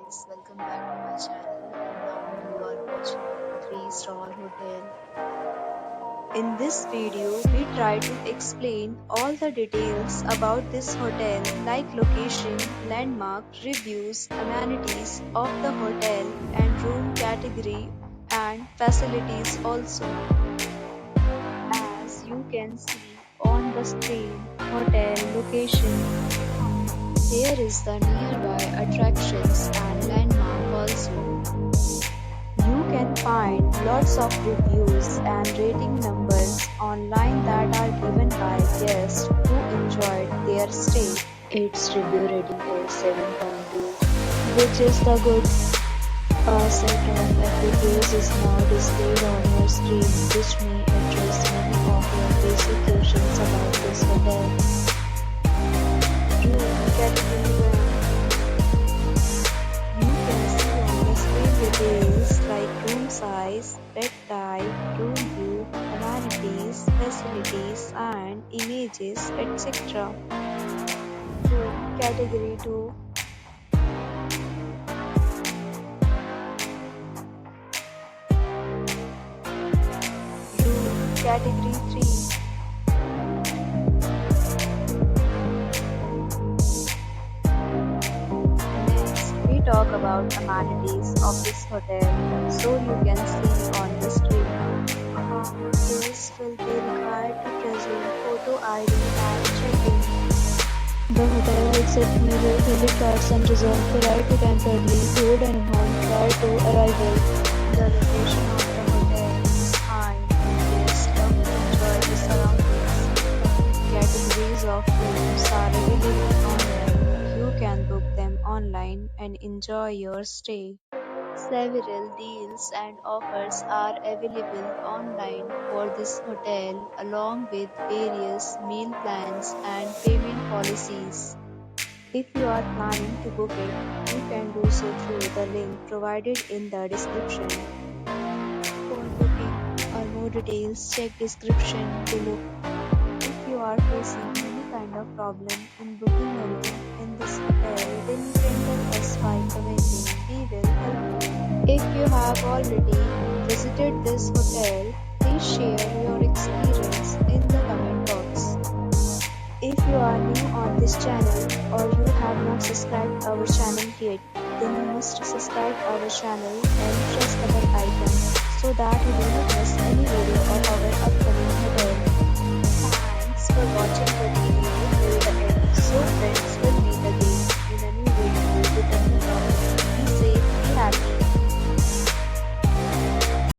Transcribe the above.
guys, welcome back to my channel and now you are watching a 3-star hotel. In this video, we try to explain all the details about this hotel like location, landmark, reviews, amenities of the hotel and room category and facilities also. As you can see on the screen, hotel location. Here is the nearby attractions and landmark also. You can find lots of reviews and rating numbers online that are given by guests who enjoyed their stay. Its review rating is 7.2, which is the good. A set of FAQs is now displayed on your screen, which may address many of your basic questions about this hotel. Room category 1. You can see on the screen details like room size, bed type, room view, amenities, facilities and images, etc. Room category 2. Room category 3. Talk about amenities of this hotel, so you can see on the screen. Guests will be required to present photo ID and check-in. The hotel accepts major credit cards and reserves the right to temporarily hold an amount prior to arrival. The location of the hotel is fine and guests love to enjoy the surroundings. Categories of rooms are available online. You can book them online and enjoy your stay. Several deals and offers are available online for this hotel along with various meal plans and payment policies. If you are planning to book it, you can do so through the link provided in the description. For booking or more details, check description below. If you are facing any kind of problem in booking a room in this hotel, then you can tell us by commenting. We will help you. If you have already visited this hotel, please share your experience in the comment box. If you are new on this channel or you have not subscribed our channel yet, then you must subscribe our channel and press the bell icon so that you do not miss any video of our upcoming hotel.